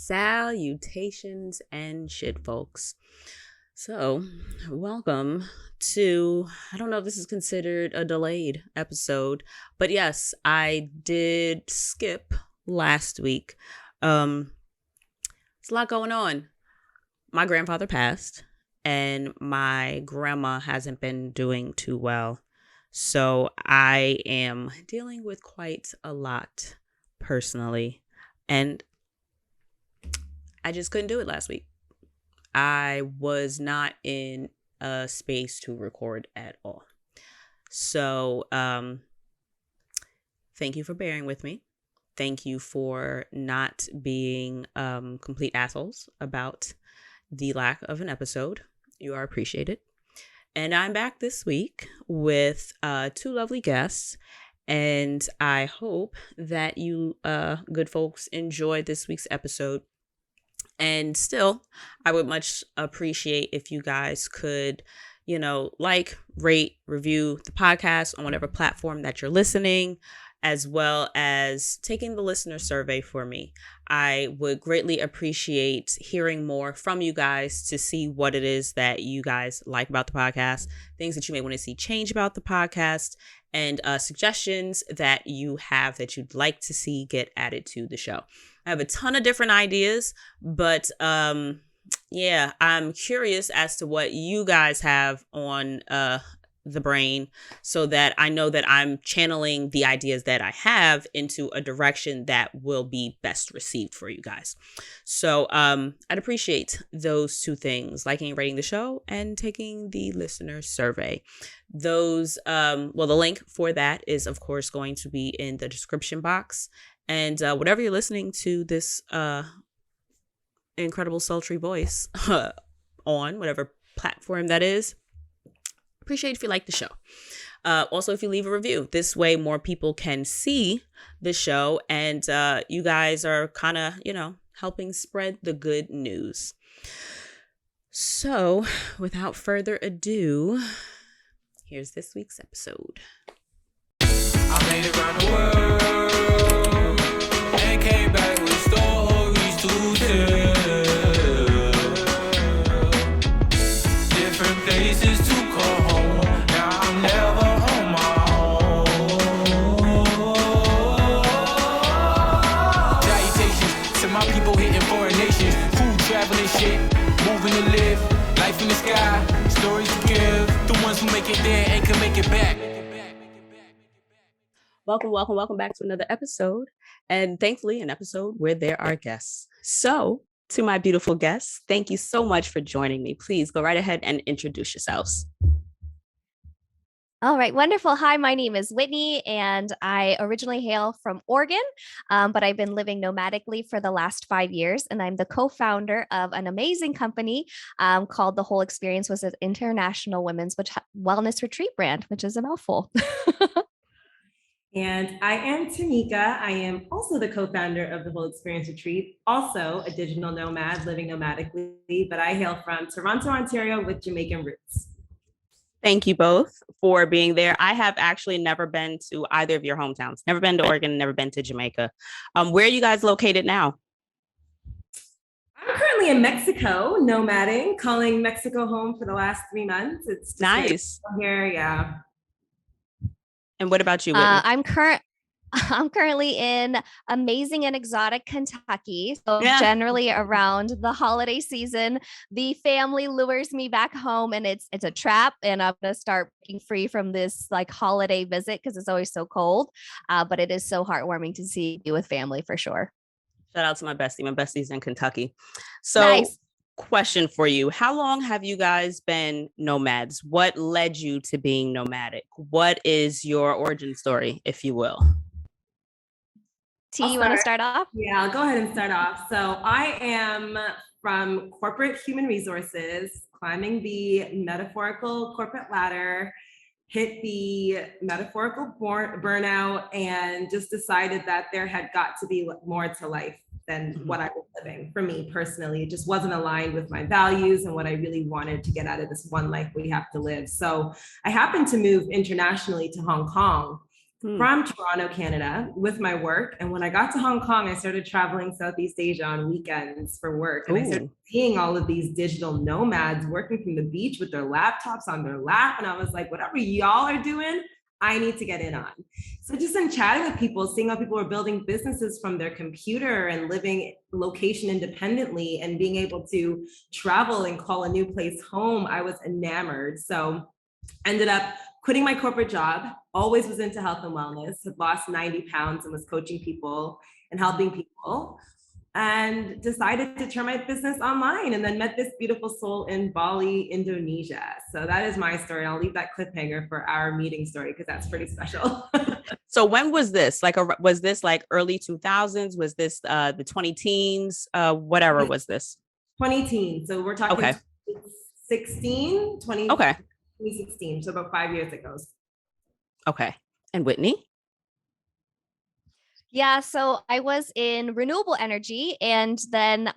Salutations and shit, folks. So, welcome to, I don't know if this is considered a delayed episode, but yes, I did skip last week. There's a lot going on. My grandfather passed, and my grandma hasn't been doing too well. So I am dealing with quite a lot personally, and I just couldn't do it last week. I was not in a space to record at all. So thank you for bearing with me. Thank you for not being complete assholes about the lack of an episode. You are appreciated. And I'm back this week with two lovely guests. And I hope that you good folks enjoyed this week's episode. And still, I would much appreciate if you guys could, like, rate, review the podcast on whatever platform that you're listening, as well as taking the listener survey for me. I would greatly appreciate hearing more from you guys to see what it is that you guys like about the podcast, things that you may want to see change about the podcast, and suggestions that you have that you'd like to see get added to the show. I have a ton of different ideas, but I'm curious as to what you guys have on the brain, so that I know that I'm channeling the ideas that I have into a direction that will be best received for you guys. So I'd appreciate those two things: liking and rating the show and taking the listener survey. Those, the link for that is, of course, going to be in the description box. And whatever you're listening to this incredible sultry voice on, whatever platform that is, appreciate if you like the show. Also, if you leave a review, this way more people can see the show, and you guys are kind of, helping spread the good news. So, without further ado, here's this week's episode. I made it around the world and came back with stories to tell. Different places to call home. Now I'm never on my own. Salutations to my people hitting foreign nations. Food, traveling, shit, moving to live. Life in the sky, stories to give. The ones who make it there and can make it back. Welcome back to another episode, and thankfully an episode where there are guests. So, to my beautiful guests, thank you so much for joining me. Please go right ahead and introduce yourselves. All right, wonderful. Hi, my name is Whitney, and I originally hail from Oregon, but I've been living nomadically for the last 5 years, and I'm the co-founder of an amazing company called The Whole Experience, was an international women's wellness retreat brand, which is a mouthful. And I am Tameika. I am also the co-founder of The Whole Experience Retreat, also a digital nomad living nomadically, but I hail from Toronto, Ontario with Jamaican roots. Thank you both for being there. I have actually never been to either of your hometowns, never been to Oregon, never been to Jamaica. Where are you guys located now? I'm currently in Mexico, nomading, calling Mexico home for the last 3 months. It's nice here, yeah. And what about you, Whitney? I'm currently in amazing and exotic Kentucky. So generally around the holiday season, the family lures me back home, and it's a trap. And I'm going to start breaking free from this like holiday visit because it's always so cold. But it is so heartwarming to see you with family for sure. Shout out to my bestie. My bestie's in Kentucky. So nice. Question for you. How long have you guys been nomads? What led you to being nomadic? What is your origin story, if you will? T, you want to start off? Yeah, I'll go ahead and start off. So I am from corporate human resources, climbing the metaphorical corporate ladder, hit the metaphorical burnout, and just decided that there had got to be more to life than what I was living. For me personally, it just wasn't aligned with my values and what I really wanted to get out of this one life we have to live. So I happened to move internationally to Hong Kong from Toronto, Canada with my work. And when I got to Hong Kong, I started traveling Southeast Asia on weekends for work. And I started seeing all of these digital nomads working from the beach with their laptops on their lap. And I was like, whatever y'all are doing, I need to get in on. So just in chatting with people, seeing how people were building businesses from their computer and living location independently and being able to travel and call a new place home, I was enamored. So ended up quitting my corporate job, always was into health and wellness, had lost 90 pounds and was coaching people and helping people, and decided to turn my business online, and then met this beautiful soul in Bali, Indonesia. So that is my story. I'll leave that cliffhanger for our meeting story because that's pretty special. So when was this? Was this like early 2000s? Was this the 20 teens? Whatever was this? 20 teens. So we're talking 16, 20. Okay. 2016. So about 5 years ago. Okay. And Whitney? Yeah, so I was in renewable energy, and then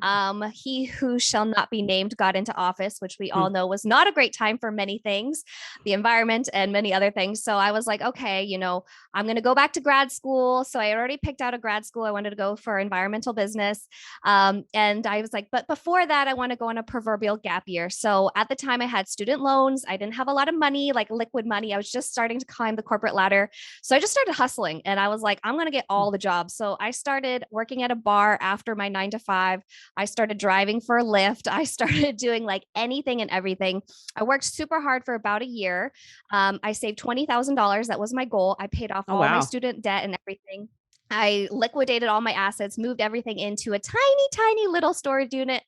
he who shall not be named got into office, which we all know was not a great time for many things, the environment and many other things. So I was like, okay, I'm going to go back to grad school. So I already picked out a grad school. I wanted to go for environmental business. And I was like, but before that, I want to go on a proverbial gap year. So at the time I had student loans. I didn't have a lot of money, like liquid money. I was just starting to climb the corporate ladder. So I just started hustling, and I was like, I'm going to get all the jobs. So I started working at a bar after my 9 to 5. I started driving for a Lyft. I started doing like anything and everything. I worked super hard for about a year. I saved $20,000. That was my goal. I paid off all my student debt and everything. I liquidated all my assets, moved everything into a tiny, tiny little storage unit.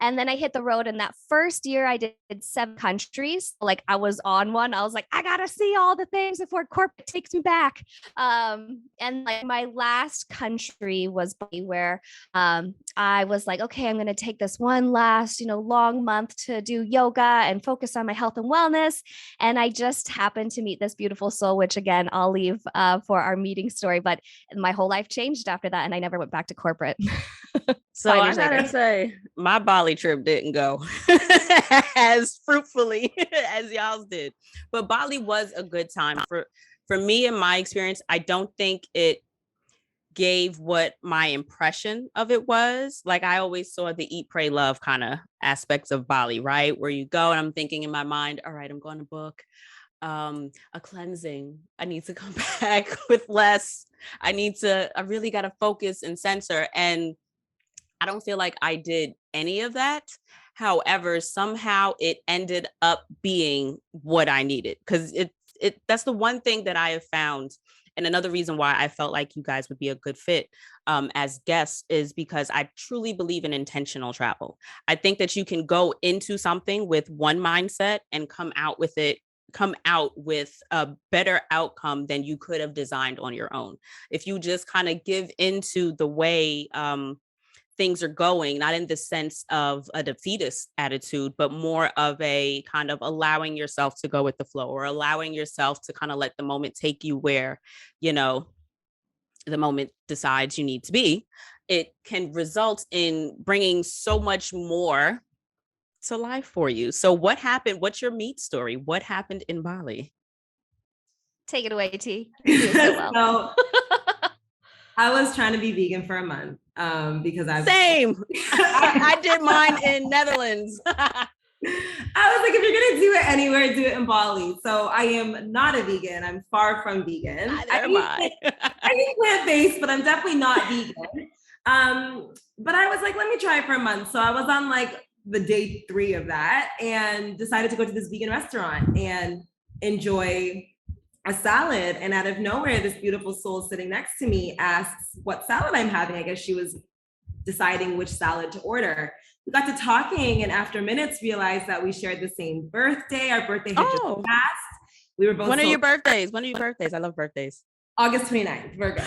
And then I hit the road. And that first year I did 7 countries. Like I was on one. I was like, I got to see all the things before corporate takes me back. And like my last country was Bali, where I was like, okay, I'm going to take this one last, long month to do yoga and focus on my health and wellness. And I just happened to meet this beautiful soul, which again, I'll leave for our meeting story. But my whole life changed after that, and I never went back to corporate. So I gotta say, my Bali trip didn't go as fruitfully as y'all's did, but Bali was a good time for me. In my experience, I don't think it gave what my impression of it was. Like I always saw the eat, pray, love kind of aspects of Bali, right? Where you go and I'm thinking in my mind, all right, I'm going to book a cleansing. I need to come back with less. I really got to focus and censor. And I don't feel like I did any of that. However, somehow it ended up being what I needed, because that's the one thing that I have found. And another reason why I felt like you guys would be a good fit as guests is because I truly believe in intentional travel. I think that you can go into something with one mindset and come out with a better outcome than you could have designed on your own. If you just kind of give into the way things are going, not in the sense of a defeatist attitude, but more of a kind of allowing yourself to go with the flow, or allowing yourself to kind of let the moment take you where, the moment decides you need to be, it can result in bringing so much more to life for you. So what happened? What's your meat story? What happened in Bali? Take it away, T. You do so well. So, I was trying to be vegan for a month because I did mine in Netherlands. I was like, if you're gonna do it anywhere, do it in Bali. So I am not a vegan. I'm far from vegan. I eat plant-based, but I'm definitely not vegan. But I was like, let me try it for a month. So I was on like the day 3 of that and decided to go to this vegan restaurant and enjoy a salad. And out of nowhere, this beautiful soul sitting next to me asks what salad I'm having. I guess she was deciding which salad to order. We got to talking, and after minutes realized that we shared the same birthday. Our birthday had just passed. We were both— When are your birthdays? I love birthdays. August 29th, Virgo.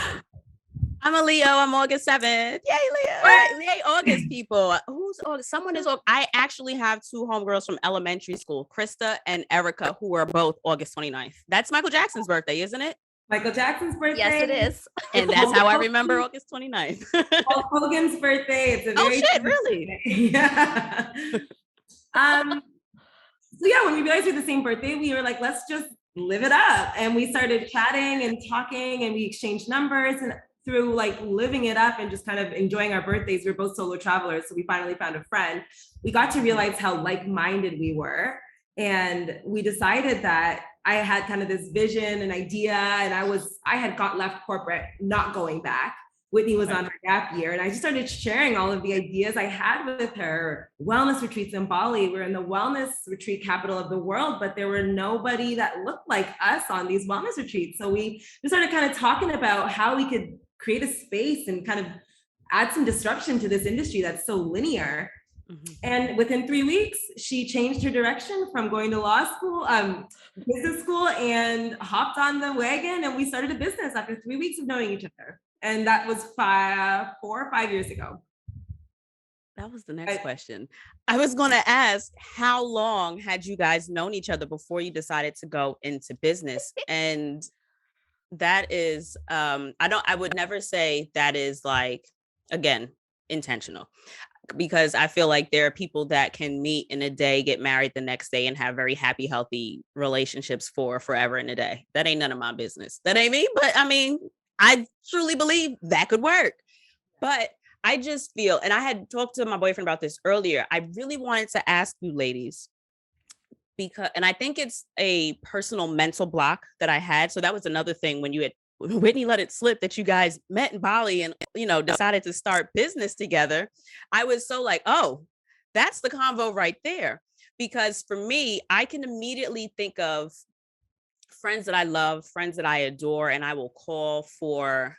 I'm a Leo. I'm August 7th. Yay, Leo. Right. Yay, August people. Who's August? Someone is August. I actually have 2 homegirls from elementary school, Krista and Erica, who are both August 29th. That's Michael Jackson's birthday, isn't it? Michael Jackson's birthday. Yes, it is. And that's how I remember August 29th. Hulk Hogan's birthday. It's a very really? Yeah. So yeah, when we realized we had the same birthday, we were like, let's just live it up. And we started chatting and talking, and we exchanged numbers, and through like living it up and just kind of enjoying our birthdays, we're both solo travelers. So we finally found a friend. We got to realize how like-minded we were. And we decided that I had kind of this vision and idea, and I had left corporate, not going back. Whitney was on her gap year, and I just started sharing all of the ideas I had with her. Wellness retreats in Bali. We're in the wellness retreat capital of the world, but there were nobody that looked like us on these wellness retreats. So we started kind of talking about how we could create a space and kind of add some disruption to this industry that's so linear. Mm-hmm. And within 3 weeks, she changed her direction from going to law school, business school, and hopped on the wagon, and we started a business after 3 weeks of knowing each other. And that was 4 or 5 years ago. That was the next question. I was going to ask, how long had you guys known each other before you decided to go into business? And that is, I would never say that is like, again, intentional, because I feel like there are people that can meet in a day, get married the next day, and have very happy, healthy relationships for forever in a day. That ain't none of my business. That ain't me. But I mean, I truly believe that could work. But I just feel, and I had talked to my boyfriend about this earlier, I really wanted to ask you ladies, because, and I think it's a personal mental block that I had. So that was another thing when Whitney let it slip that you guys met in Bali and, decided to start business together. I was so like, oh, that's the convo right there. Because for me, I can immediately think of friends that I love, friends that I adore, and I will call for,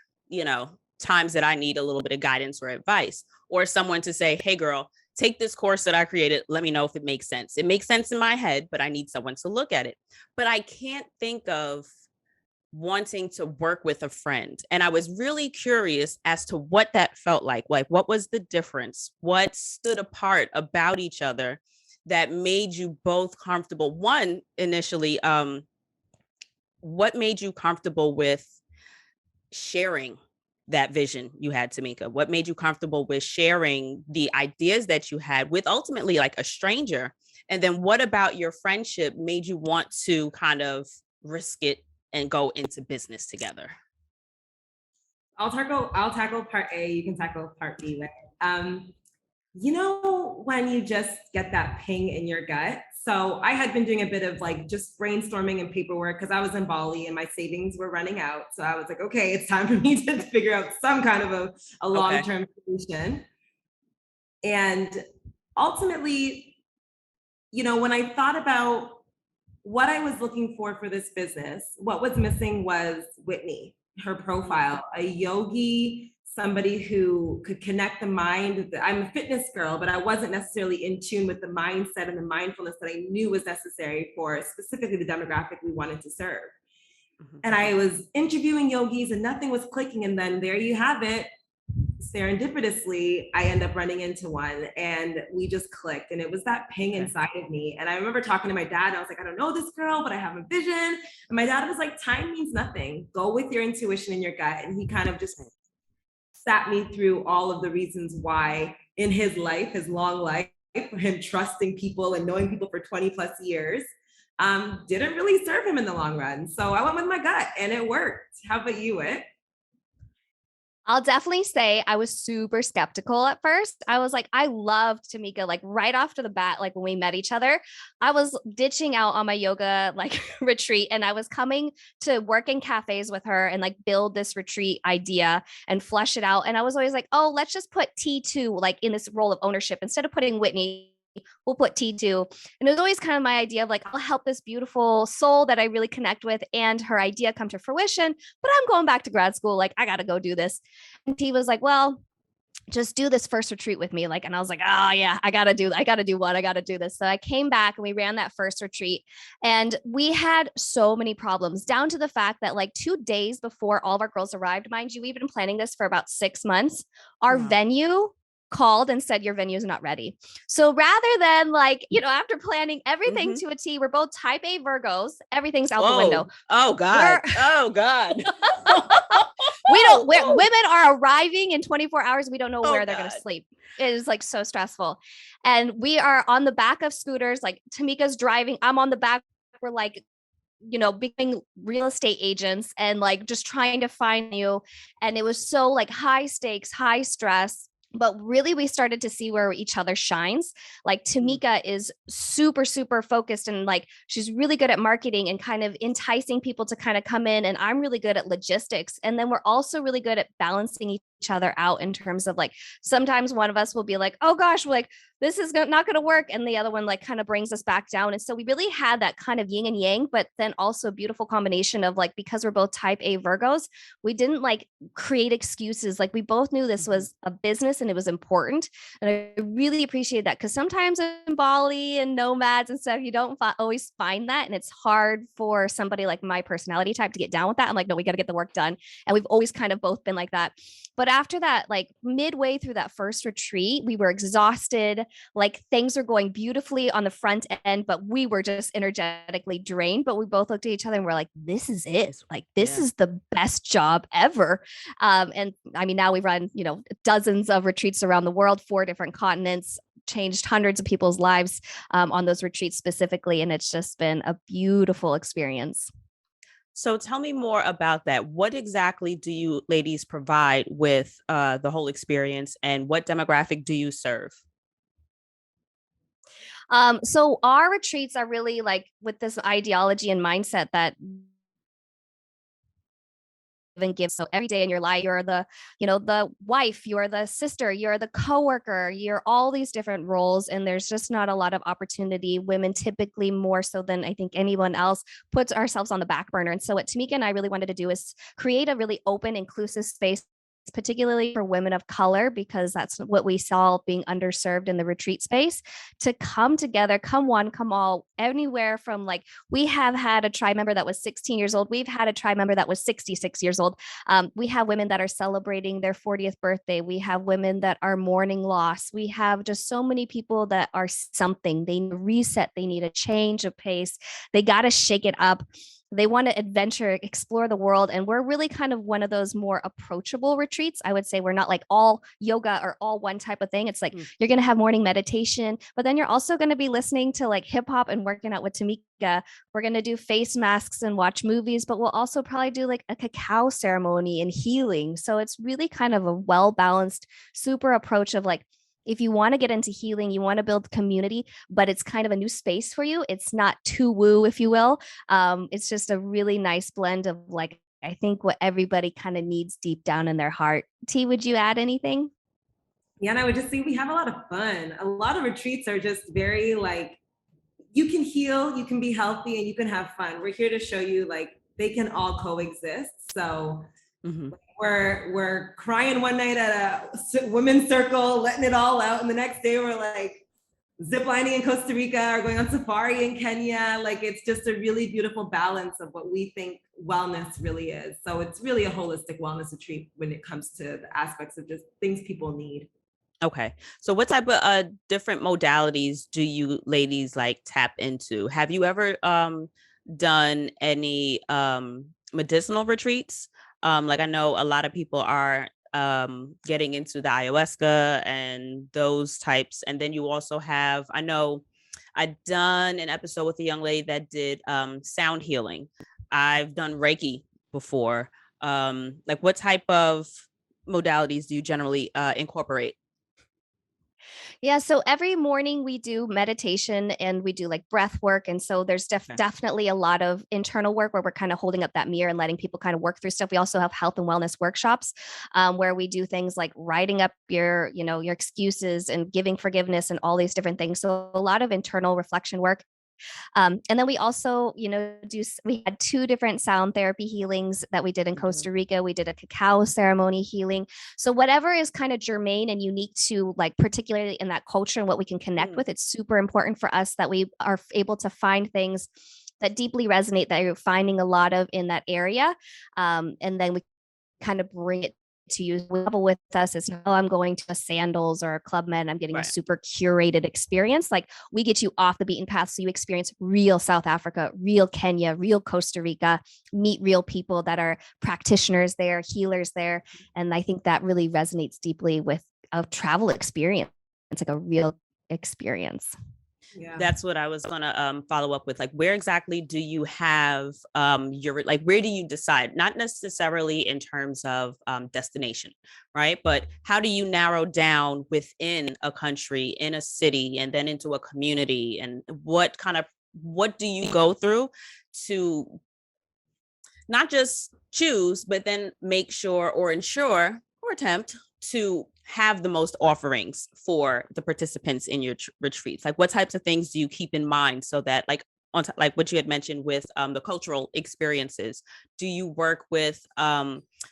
times that I need a little bit of guidance or advice, or someone to say, hey girl, take this course that I created. Let me know if it makes sense. It makes sense in my head, but I need someone to look at it. But I can't think of wanting to work with a friend. And I was really curious as to what that felt like. Like, what was the difference? What stood apart about each other that made you both comfortable? One, initially, what made you comfortable with sharing that vision you had, Tameika? What made you comfortable with sharing the ideas that you had with ultimately like a stranger? And then what about your friendship made you want to kind of risk it and go into business together? I'll tackle part A, you can tackle part B. When you just get that ping in your gut. So I had been doing a bit of like just brainstorming and paperwork because I was in Bali and my savings were running out. So I was like, okay, it's time for me to figure out some kind of a long-term solution. And ultimately, when I thought about what I was looking for this business, what was missing was Whitney, her profile, a yogi, somebody who could connect the mind. I'm a fitness girl, but I wasn't necessarily in tune with the mindset and the mindfulness that I knew was necessary for specifically the demographic we wanted to serve. Mm-hmm. And I was interviewing yogis and nothing was clicking. And then there you have it. Serendipitously, I end up running into one and we just clicked. And it was that ping inside of me. And I remember talking to my dad and I was like, I don't know this girl, but I have a vision. And my dad was like, time means nothing. Go with your intuition and your gut. And he kind of just sat me through all of the reasons why in his life, his long life, for him trusting people and knowing people for 20 plus years, didn't really serve him in the long run. So I went with my gut and it worked. How about you, Whit? I'll definitely say I was super skeptical at first. I was like, I loved Tameika, like right off to the bat, like when we met each other, I was ditching out on my yoga like retreat and I was coming to work in cafes with her and like build this retreat idea and flesh it out. And I was always like, oh, let's just put T2 like in this role of ownership instead of putting Whitney. We'll put T2. And it was always kind of my idea of like, I'll help this beautiful soul that I really connect with and her idea come to fruition, but I'm going back to grad school. Like, I got to go do this. And T was like, well, just do this first retreat with me. Like, and I was like, oh yeah, I got to do this. So I came back and we ran that first retreat and we had so many problems down to the fact that like 2 days before all of our girls arrived, mind you, we've been planning this for about 6 months. Our venue called and said, your venue is not ready. So rather than like, after planning everything to a T, we're both type A Virgos, everything's out the window. Oh God. Women are arriving in 24 hours. We don't know where they're going to sleep. It is like so stressful. And we are on the back of scooters, like Tameika's driving. I'm on the back. We're like becoming real estate agents and like just trying to find you. And it was so like high stakes, high stress. But really, we started to see where each other shines. Like Tameika is super, super focused and like she's really good at marketing and kind of enticing people to kind of come in. And I'm really good at logistics. And then we're also really good at balancing each other out in terms of like sometimes one of us will be like, oh gosh, like this is not going to work. And the other one like kind of brings us back down. And so we really had that kind of yin and yang, but then also a beautiful combination of like, because we're both type A Virgos, we didn't like create excuses. Like we both knew this was a business and it was important. And I really appreciate that because sometimes in Bali and nomads and stuff, you don't always find that. And it's hard for somebody like my personality type to get down with that. I'm like, no, we got to get the work done. And we've always kind of both been like that. But after that, like midway through that first retreat, we were exhausted. Like things are going beautifully on the front end, but we were just energetically drained. But we both looked at each other and we're like, this is it. Like, this is the best job ever. And I mean, now we've run, dozens of retreats around the world, 4 different continents, changed hundreds of people's lives on those retreats specifically. And it's just been a beautiful experience. So tell me more about that. What exactly do you ladies provide with the whole experience, and what demographic do you serve? So our retreats are really like with this ideology and mindset that and give. So every day in your life, you're the wife, you're the sister, you're the coworker, you're all these different roles. And there's just not a lot of opportunity. Women typically more so than I think anyone else puts ourselves on the back burner. And so what Tameika and I really wanted to do is create a really open, inclusive space, particularly for women of color, because that's what we saw being underserved in the retreat space, to come together, come one, come all, anywhere from like, we have had a tribe member that was 16 years old. We've had a tribe member that was 66 years old. We have women that are celebrating their 40th birthday. We have women that are mourning loss. We have just so many people that are something. They need a reset. They need a change of pace. They got to shake it up. They want to adventure, explore the world. And we're really kind of one of those more approachable retreats. I would say we're not like all yoga or all one type of thing. It's like you're going to have morning meditation, but then you're also going to be listening to like hip hop and working out with Tameika. We're going to do face masks and watch movies, but we'll also probably do like a cacao ceremony and healing. So it's really kind of a well-balanced, super approach of like, if you want to get into healing, you want to build community, but it's kind of a new space for you. It's not too woo, if you will. It's just a really nice blend of like, I think what everybody kind of needs deep down in their heart. T, would you add anything? Yeah, and I would just say we have a lot of fun. A lot of retreats are just very like, you can heal, you can be healthy, and you can have fun. We're here to show you like they can all coexist. So we're crying one night at a women's circle, letting it all out, and the next day we're like ziplining in Costa Rica or going on safari in Kenya. Like it's just a really beautiful balance of what we think wellness really is. So it's really a holistic wellness retreat when it comes to the aspects of just things people need. Okay. So what type of different modalities do you ladies like tap into? Have you ever done any medicinal retreats? Like I know a lot of people are getting into the ayahuasca and those types. And then you also have, I know I've done an episode with a young lady that did sound healing. I've done Reiki before. Like what type of modalities do you generally incorporate? Yeah. So every morning we do meditation and we do like breath work. And so there's definitely a lot of internal work where we're kind of holding up that mirror and letting people kind of work through stuff. We also have health and wellness workshops where we do things like writing up your excuses and giving forgiveness and all these different things. So a lot of internal reflection work. And then we also, we had 2 different sound therapy healings that we did in Costa Rica. We did a cacao ceremony healing. So whatever is kind of germane and unique to like, particularly in that culture and what we can connect with, it's super important for us that we are able to find things that deeply resonate, that you're finding a lot of in that area. And then we kind of bring it to use level with us. It's not, oh, I'm going to a Sandals or a Club Med, I'm getting a super curated experience. Like we get you off the beaten path. So you experience real South Africa, real Kenya, real Costa Rica, meet real people that are practitioners there, healers there. And I think that really resonates deeply with a travel experience. It's like a real experience. Yeah. That's what I was gonna follow up with. Like, where exactly do you have your, like, where do you decide? Not necessarily in terms of destination, right? But how do you narrow down within a country, in a city, and then into a community? And what do you go through to not just choose, but then make sure or ensure or attempt to have the most offerings for the participants in your retreats? Like, what types of things do you keep in mind so that, like, like what you had mentioned with the cultural experiences, do you work with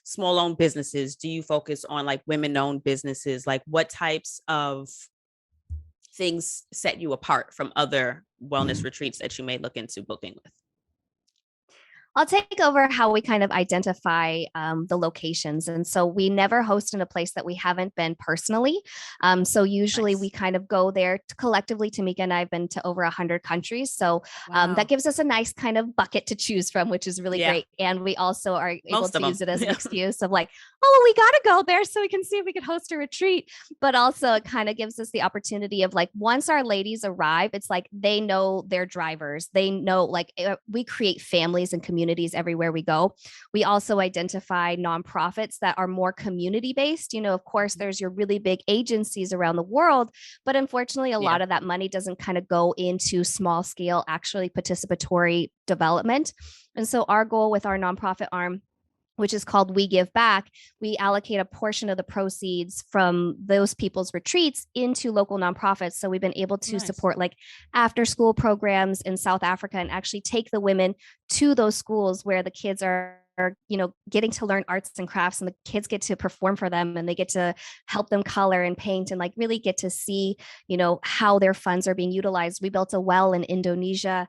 small owned businesses? Do you focus on like women owned businesses? Like, what types of things set you apart from other wellness retreats that you may look into booking with? I'll take over how we kind of identify the locations. And so we never host in a place that we haven't been personally. So usually Nice. we kind of go there collectively. Tameika and I have been to over 100 countries. So Wow. that gives us a nice kind of bucket to choose from, which is really Yeah. great. And we also are able Most to of them. use it as an Yeah. excuse of like, oh, well, we got to go there so we can see if we can host a retreat. But also it kind of gives us the opportunity of like, once our ladies arrive, it's like they know their drivers. They know, like, we create families and communities everywhere we go. We also identify nonprofits that are more community based. You know, of course, there's your really big agencies around the world, but unfortunately, a lot of that money doesn't kind of go into small scale, actually participatory development. And so our goal with our nonprofit arm, which is called We Give Back, we allocate a portion of the proceeds from those people's retreats into local nonprofits. So we've been able to support like after school programs in South Africa and actually take the women to those schools where the kids are, you know, getting to learn arts and crafts, and the kids get to perform for them, and they get to help them color and paint and like really get to see, you know, how their funds are being utilized. We built a well in Indonesia.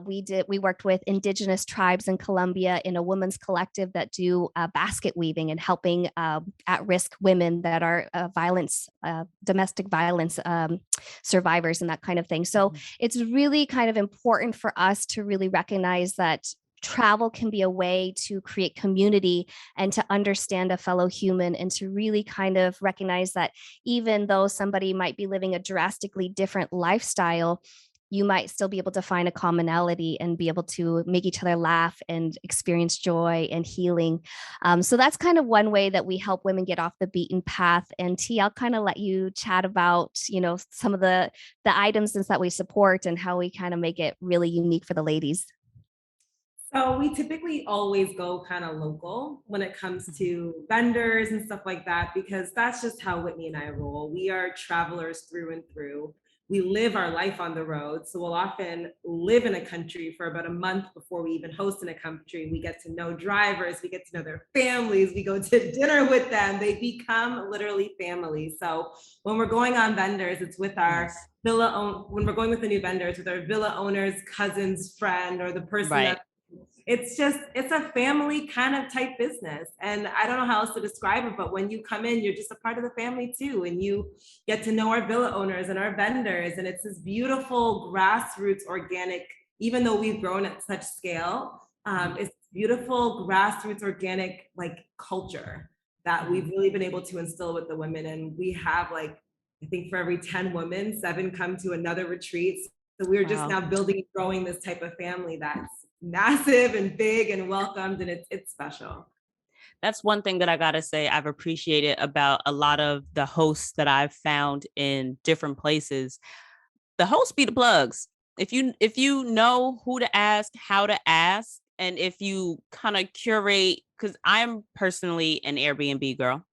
We worked with indigenous tribes in Colombia in a women's collective that do basket weaving and helping at-risk women that are domestic violence survivors and that kind of thing. So it's really kind of important for us to really recognize that travel can be a way to create community and to understand a fellow human, and to really kind of recognize that even though somebody might be living a drastically different lifestyle, you might still be able to find a commonality and be able to make each other laugh and experience joy and healing. So that's kind of one way that we help women get off the beaten path. And T, I'll kind of let you chat about, you know, some of the items that we support and how we kind of make it really unique for the ladies. So we typically always go kind of local when it comes to vendors and stuff like that, because that's just how Whitney and I roll. We are travelers through and through. We live our life on the road. So we'll often live in a country for about a month before we even host in a country. We get to know drivers, we get to know their families, we go to dinner with them. They become literally family. So when we're going on vendors, it's with our when we're going with the new vendors, with our villa owner's cousin's friend or the person that it's a family kind of type business. And I don't know how else to describe it, but when you come in, you're just a part of the family too. And you get to know our villa owners and our vendors. And it's this beautiful grassroots organic, even though we've grown at such scale, it's beautiful grassroots organic like culture that we've really been able to instill with the women. And we have like, I think for every 10 women, 7 come to another retreat. So we're just now building and growing this type of family that's massive and big and welcomed, and it's special. That's one thing that I gotta say I've appreciated about a lot of the hosts that I've found in different places. The hosts be the plugs. If you know who to ask, how to ask, and if you kind of curate, because I'm personally an Airbnb girl,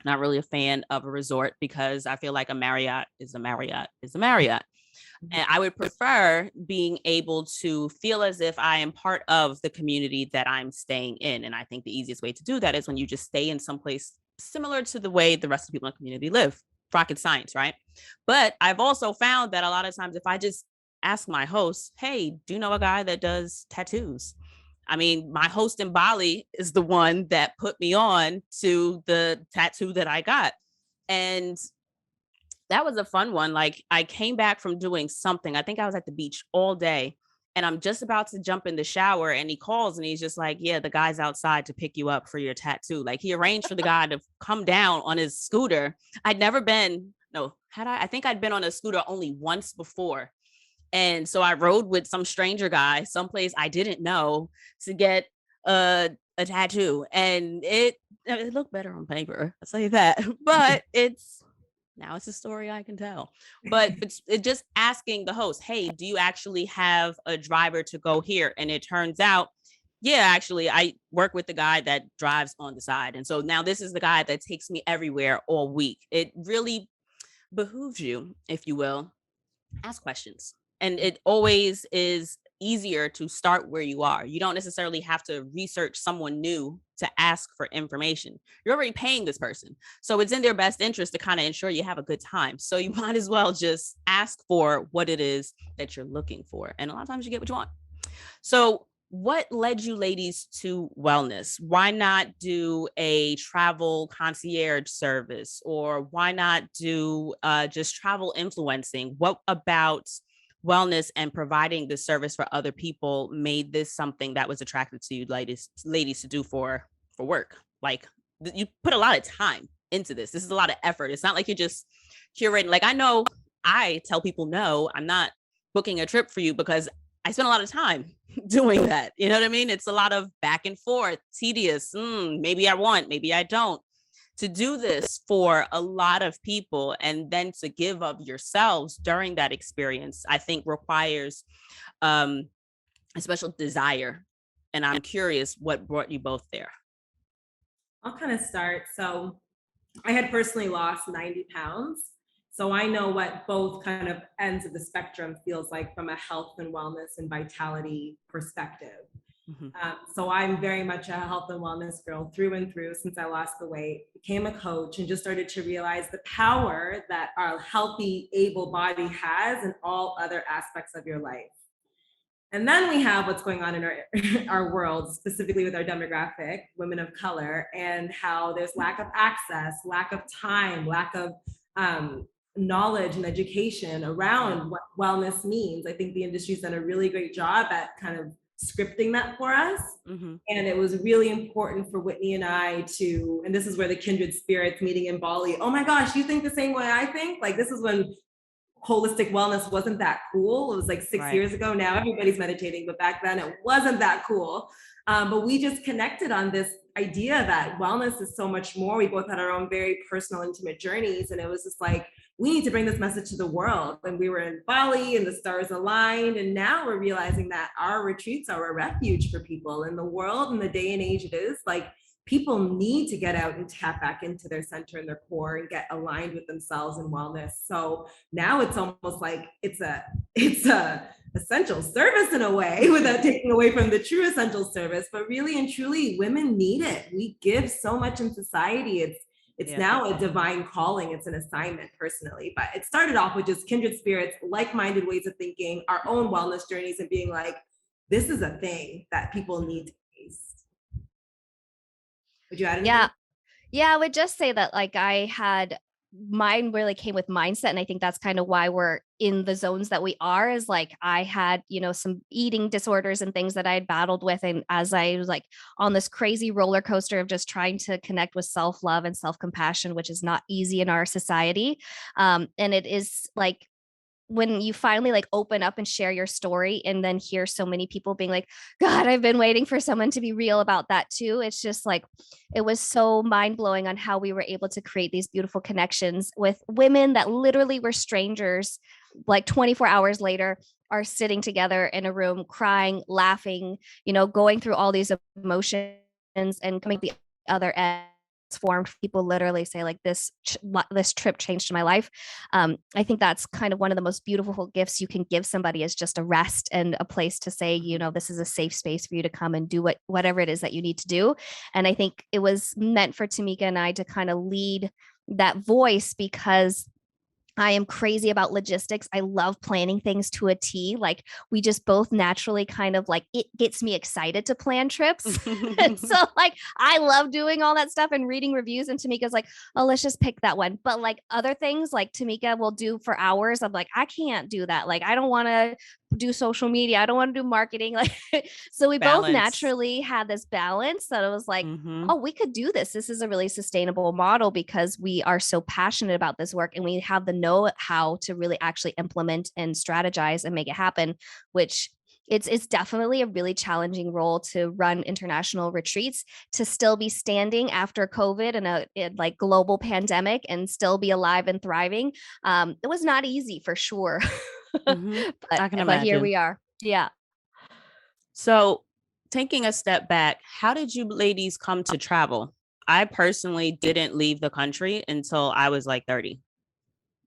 not really a fan of a resort, because I feel like a Marriott is a Marriott is a Marriott. And I would prefer being able to feel as if I am part of the community that I'm staying in. And I think the easiest way to do that is when you just stay in some place similar to the way the rest of the people in the community live. Rocket science, right? But I've also found that a lot of times if I just ask my host, hey, do you know a guy that does tattoos? I mean, my host in Bali is the one that put me on to the tattoo that I got. And that was a fun one. Like, I came back from doing something. I think I was at the beach all day, and I'm just about to jump in the shower, and he calls and he's just like, yeah, the guy's outside to pick you up for your tattoo. Like, he arranged for the guy to come down on his scooter. I'd never been no, I think I'd been on a scooter only once before. And so I rode with some stranger guy someplace I didn't know to get a tattoo. And it looked better on paper, I'll say that. But now it's a story I can tell. But it's just asking the host, hey, do you actually have a driver to go here? And it turns out, yeah, actually, I work with the guy that drives on the side. And so now this is the guy that takes me everywhere all week. It really behooves you, if you will, ask questions. And it always is easier to start where you are. You don't necessarily have to research someone new to ask for information. You're already paying this person. So it's in their best interest to kind of ensure you have a good time. So you might as well just ask for what it is that you're looking for. And a lot of times you get what you want. So what led you ladies to wellness? Why not do a travel concierge service? Or why not do just travel influencing? What about wellness and providing the service for other people made this something that was attractive to you ladies to do for work? Like, you put a lot of time into this. This is a lot of effort. It's not like you're just curating. Like, I know I tell people, no, I'm not booking a trip for you because I spent a lot of time doing that. You know what I mean? It's a lot of back and forth, tedious. Maybe I want, maybe I don't. To do this for a lot of people and then to give of yourselves during that experience, I think requires a special desire. And I'm curious what brought you both there. I'll kind of start. So I had personally lost 90 pounds. So I know what both kind of ends of the spectrum feels like from a health and wellness and vitality perspective. Mm-hmm. So I'm very much a health and wellness girl through and through since I lost the weight, became a coach, and just started to realize the power that our healthy, able body has in all other aspects of your life. And then we have what's going on in our world, specifically with our demographic, women of color, and how there's lack of access, lack of time, lack of knowledge and education around what wellness means. I think the industry's done a really great job at kind of scripting that for us. Mm-hmm. And it was really important for Whitney and I to, and this is where the kindred spirits meeting in Bali. Oh my gosh, you think the same way I think? Like, this is when holistic wellness wasn't that cool. It was like 6 years ago. Now everybody's meditating, but back then it wasn't that cool. But we just connected on this idea that wellness is so much more. We both had our own very personal, intimate journeys. And it was just like, we need to bring this message to the world. And we were in Bali and the stars aligned. And now we're realizing that our retreats are a refuge for people in the world, in the day and age it is. Like, people need to get out and tap back into their center and their core and get aligned with themselves and wellness. So now it's almost like it's a essential service in a way, without taking away from the true essential service. But really and truly, women need it. We give so much in society. It's now a divine calling. It's an assignment personally. But it started off with just kindred spirits, like-minded ways of thinking, our own wellness journeys, and being like, this is a thing that people need to face. Would you add anything? Yeah, I would just say that, like, mine really came with mindset. And I think that's kind of why we're in the zones that we are, is like, I had, some eating disorders and things that I had battled with. And as I was like on this crazy roller coaster of just trying to connect with self-love and self-compassion, which is not easy in our society. And it is like, when you finally like open up and share your story and then hear so many people being like, God, I've been waiting for someone to be real about that too. It's just like, it was so mind blowing on how we were able to create these beautiful connections with women that literally were strangers. Like 24 hours later are sitting together in a room, crying, laughing, going through all these emotions and coming the other end. Formed. People literally say like, this trip changed my life. I think that's kind of one of the most beautiful gifts you can give somebody, is just a rest and a place to say, this is a safe space for you to come and do whatever it is that you need to do. And I think it was meant for Tameika and I to kind of lead that voice, because I am crazy about logistics. I love planning things to a T. Like, we just both naturally kind of like, it gets me excited to plan trips. And so like, I love doing all that stuff and reading reviews, and Tameika's like, oh, let's just pick that one. But like other things, like Tameika will do for hours. I'm like, I can't do that. Like, I don't want to do social media. I don't want to do marketing. Like, so we both naturally had this balance that it was like, oh, we could do this. This is a really sustainable model because we are so passionate about this work and we have the know-how to really actually implement and strategize and make it happen, which it's definitely a really challenging role to run international retreats, to still be standing after COVID and a like global pandemic and still be alive and thriving. It was not easy for sure. I can imagine. But here we are. Yeah. So taking a step back, how did you ladies come to travel? I personally didn't leave the country until I was like 30.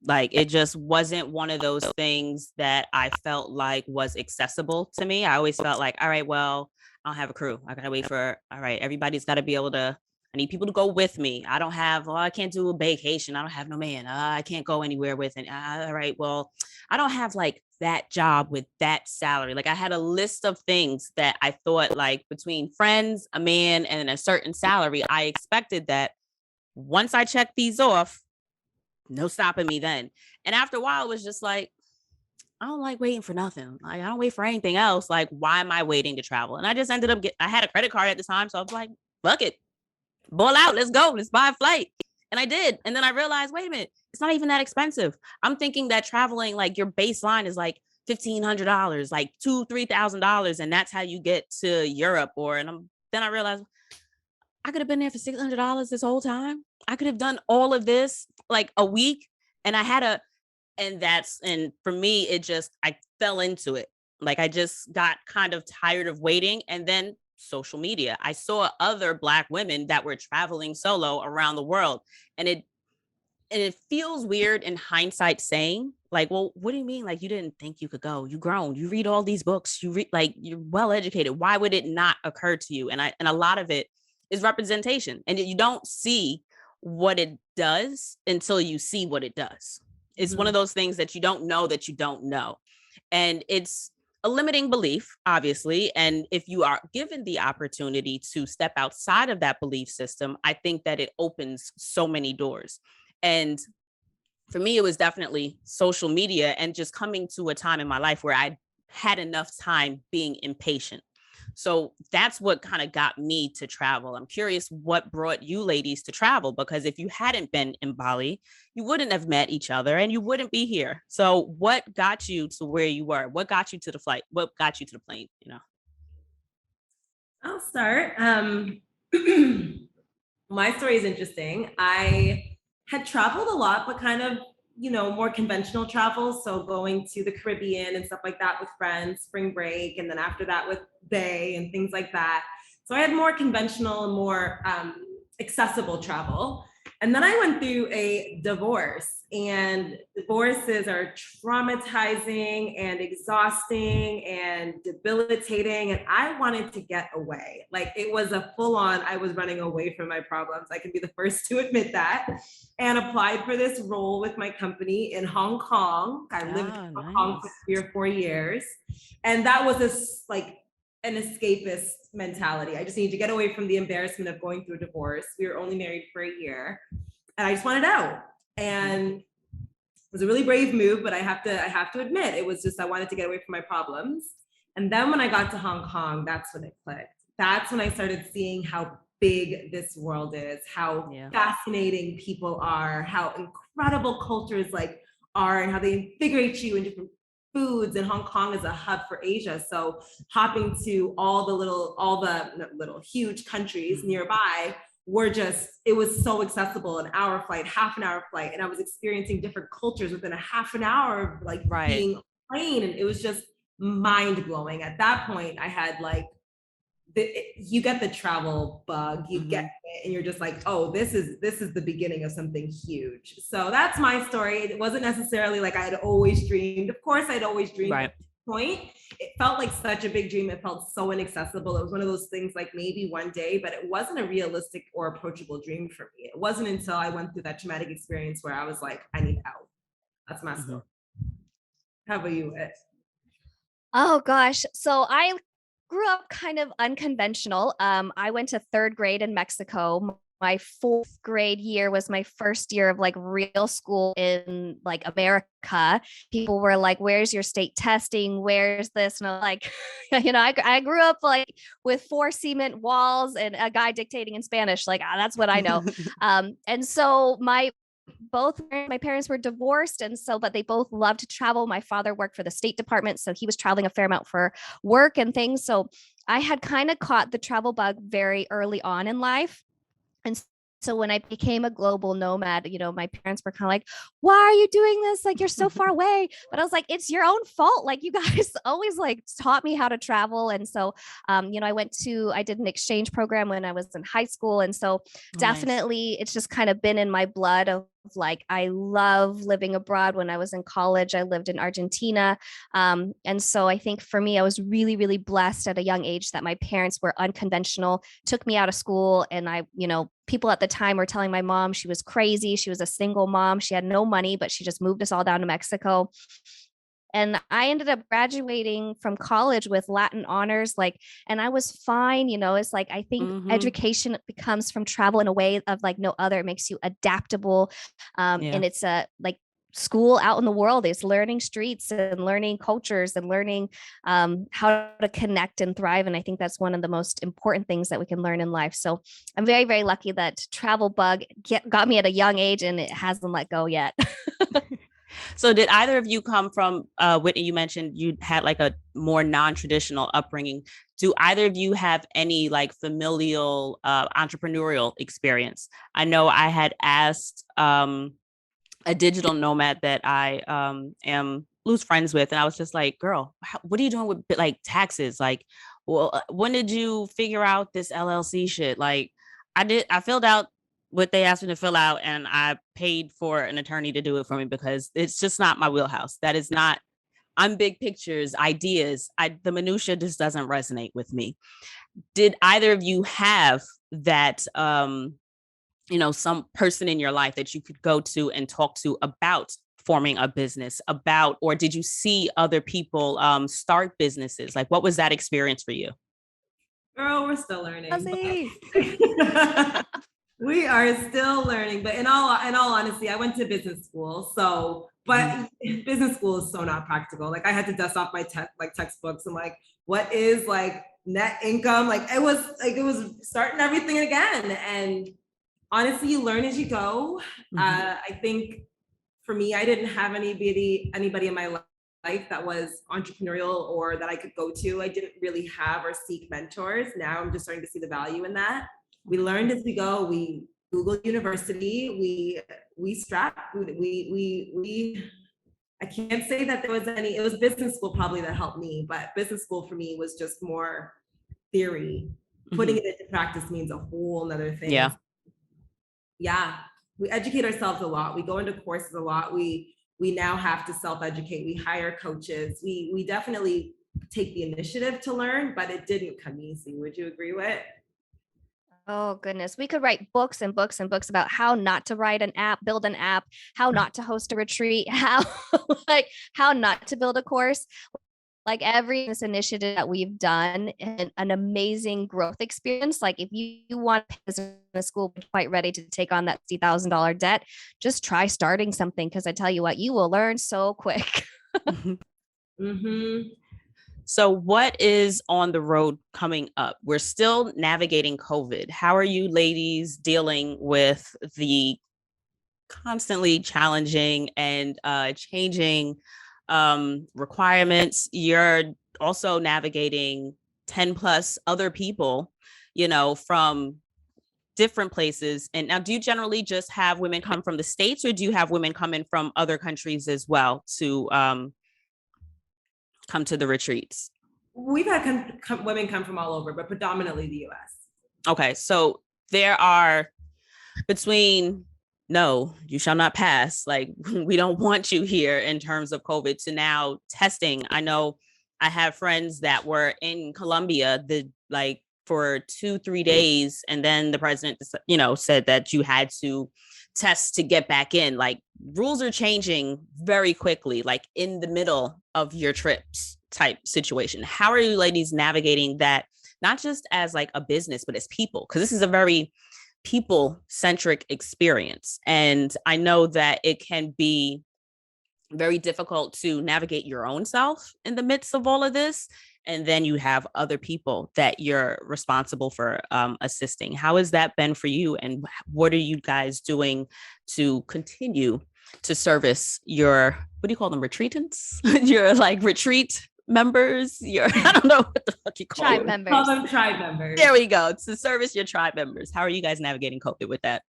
Like, it just wasn't one of those things that I felt like was accessible to me. I always felt like, all right, well, I don't have a crew. I gotta wait for, all right, everybody's got to be able to, I need people to go with me. I don't have, well, I can't do a vacation. I don't have no man. I can't go anywhere with it. All right, well, I don't have like that job with that salary. Like, I had a list of things that I thought, like, between friends, a man, and a certain salary, I expected that once I checked these off, no stopping me then. And after a while, it was just like, I don't like waiting for nothing. Like, I don't wait for anything else. Like, why am I waiting to travel? And I just ended up I had a credit card at the time. So I was like, fuck it. Ball out. Let's go. Let's buy a flight. And I did. And then I realized, wait a minute, it's not even that expensive. I'm thinking that traveling, like, your baseline is like $1,500, like $2,000-$3,000. And that's how you get to Europe. Then I realized I could have been there for $600 this whole time. I could have done all of this like a week. And and for me, I fell into it. Like, I just got kind of tired of waiting. And then social media, I saw other Black women that were traveling solo around the world. And it feels weird in hindsight saying, like, well, what do you mean? Like, you didn't think you could go? You grown, you read all these books, like, you're well educated. Why would it not occur to you? And a lot of it is representation. And you don't see what it does until you see what it does. It's one of those things that you don't know that you don't know. And it's a limiting belief, obviously. And if you are given the opportunity to step outside of that belief system, I think that it opens so many doors. And for me, it was definitely social media and just coming to a time in my life where I had enough time being impatient. So that's what kind of got me to travel. I'm curious what brought you ladies to travel, because if you hadn't been in Bali, you wouldn't have met each other and you wouldn't be here. So what got you to where you were? What got you to the flight? What got you to the plane? I'll start. My story is interesting. I had traveled a lot, but kind of, more conventional travel. So going to the Caribbean and stuff like that with friends, spring break, and then after that with Bay and things like that. So I had more conventional and more accessible travel. And then I went through a divorce, and divorces are traumatizing and exhausting and debilitating. And I wanted to get away. Like, it was a full-on, I was running away from my problems. I can be the first to admit that. And applied for this role with my company in Hong Kong. I lived in Hong Kong for 3 or 4 years. And that was an escapist mentality. I just needed to get away from the embarrassment of going through a divorce. We were only married for a year, and I just wanted out. And it was a really brave move, but I have to admit, it was just, I wanted to get away from my problems. And then when I got to Hong Kong, that's when it clicked. That's when I started seeing how big this world is, how fascinating people are, how incredible cultures are, and how they invigorate you in different foods. And Hong Kong is a hub for Asia. So hopping to all the huge countries nearby it was so accessible, an hour flight, half an hour flight. And I was experiencing different cultures within a half an hour of being on a plane. And it was just mind blowing. At that point, I had you get the travel bug, you get it, and you're just like, oh, this is the beginning of something huge. So that's my story. It wasn't necessarily like I had always dreamed. Of course, I'd always dreamed. Right. At this point, it felt like such a big dream. It felt so inaccessible. It was one of those things like maybe one day, but it wasn't a realistic or approachable dream for me. It wasn't until I went through that traumatic experience where I was like, I need out. That's my story. How about you, Ed? Oh gosh. So I grew up kind of unconventional. I went to 3rd grade in Mexico. my fourth grade year was my first year of like real school in like America. People were like, where's your state testing? Where's this? And I'm like, I grew up like with 4 cement walls and a guy dictating in Spanish. Like, that's what I know. And so both my parents were divorced. And so, but they both loved to travel. My father worked for the State Department, so he was traveling a fair amount for work and things. So I had kind of caught the travel bug very early on in life. And so when I became a global nomad, my parents were kind of like, why are you doing this? Like, you're so far away. But I was like, it's your own fault. Like, you guys always like taught me how to travel. And so, I did an exchange program when I was in high school. And so definitely it's just kind of been in my blood of like, I love living abroad. When I was in college, I lived in Argentina. And so I think for me, I was really, really blessed at a young age that my parents were unconventional, took me out of school. And people at the time were telling my mom she was crazy. She was a single mom. She had no money, but she just moved us all down to Mexico. And I ended up graduating from college with Latin honors, and I was fine. It's like, I think education becomes from travel in a way of like no other. It makes you adaptable. And it's school out in the world is learning streets and learning cultures and learning how to connect and thrive. And I think that's one of the most important things that we can learn in life. So I'm very, very lucky that travel bug got me at a young age, and it hasn't let go yet. So did either of you come from, Whitney, you mentioned you had like a more non-traditional upbringing. Do either of you have any like familial entrepreneurial experience? I know I had asked a digital nomad that I am loose friends with, and I was just like, girl, what are you doing with like taxes? Like, well, when did you figure out this LLC shit? Like, I filled out what they asked me to fill out, and I paid for an attorney to do it for me because it's just not my wheelhouse. That is not, I'm big pictures, ideas. The minutia just doesn't resonate with me. Did either of you have that, some person in your life that you could go to and talk to about forming a business or did you see other people start businesses? Like, what was that experience for you? Girl, we're still learning. We are still learning, but in all honesty, I went to business school. So, but business school is so not practical. Like, I had to dust off my textbooks and like, what is like net income? Like, it was starting everything again. And honestly, you learn as you go. I think for me, I didn't have anybody in my life that was entrepreneurial or that I could go to. I didn't really have or seek mentors. Now I'm just starting to see the value in that. We learned as we go. We Googled university. We strapped. I can't say that there was any. It was business school probably that helped me, but business school for me was just more theory. Putting it into practice means a whole nother thing. Yeah. We educate ourselves a lot. We go into courses a lot. We now have to self-educate. We hire coaches. We definitely take the initiative to learn, but it didn't come easy. Would you agree with? Oh, goodness. We could write books and books and books about how not to write an app, build an app, how not to host a retreat, how not to build a course. Like, every business initiative that we've done, and an amazing growth experience. Like, if you want business school, quite ready to take on that $60,000 debt, just try starting something. Because I tell you what, you will learn so quick. So what is on the road coming up? We're still navigating COVID. How are you ladies dealing with the constantly challenging and changing requirements? You're also navigating 10 plus other people, from different places. And now, do you generally just have women come from the States, or do you have women come in from other countries as well to come to the retreats? We've had women come from all over, but predominantly the US. Okay, so there are between no, you shall not pass, like, we don't want you here in terms of COVID, to now testing. I know I have friends that were in Colombia for 2-3 days, and then the president, said that you had to test to get back in. Like, rules are changing very quickly, like in the middle of your trips type situation. How are you ladies navigating that, not just as like a business, but as people? Because this is a very people-centric experience. And I know that it can be very difficult to navigate your own self in the midst of all of this. And then you have other people that you're responsible for assisting. How has that been for you? And what are you guys doing to continue to service your, what do you call them, retreatants? Your like retreat members, your, I don't know what the fuck you call tribe them. members. Call them tribe members. There we go. To service your tribe members. How are you guys navigating COVID with that?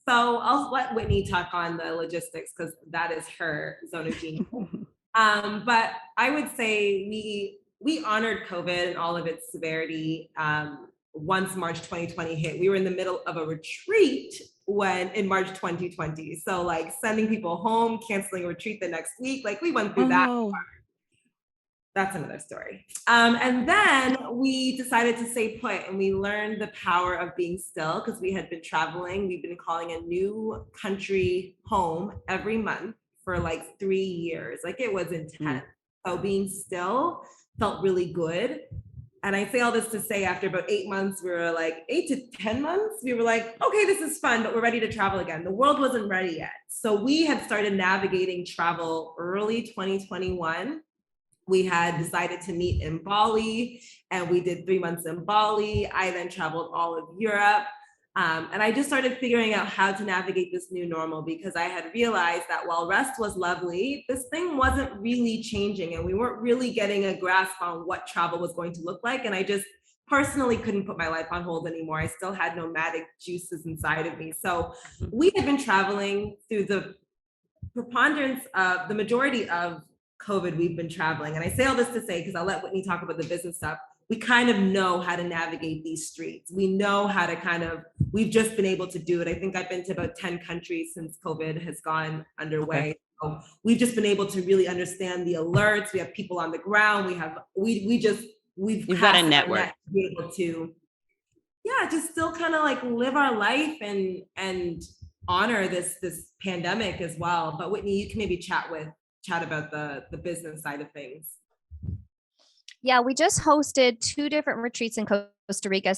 So I'll let Whitney talk on the logistics because that is her zone of genius. But I would say we honored COVID and all of its severity. Once March 2020 hit, we were in the middle of a retreat in March 2020. So like sending people home, canceling a retreat the next week, like we went through that. That's another story. And then we decided to stay put and we learned the power of being still because we had been traveling. We've been calling a new country home every month for like 3 years. Like it was intense. So being still felt really good. And I say all this to say after about 8 months, we were like 8 to 10 months, we were like, okay, this is fun, but we're ready to travel again. The world wasn't ready yet. So we had started navigating travel early 2021. We had decided to meet in Bali and we did 3 months in Bali. I then traveled all of Europe. And I just started figuring out how to navigate this new normal because I had realized that while rest was lovely, this thing wasn't really changing and we weren't really getting a grasp on what travel was going to look like. And I just personally couldn't put my life on hold anymore. I still had nomadic juices inside of me. So we had been traveling through the preponderance of the majority of COVID, we've been traveling. And I say all this to say, because I'll let Whitney talk about the business stuff. We kind of know how to navigate these streets. We know how to we've just been able to do it. I think I've been to about 10 countries since COVID has gone underway. Okay. So we've just been able to really understand the alerts. We have people on the ground. We've got a network to be able to, just still kind of like live our life and honor this pandemic as well. But Whitney, you can maybe chat about the business side of things. Yeah, we just hosted 2 different retreats in Costa Rica.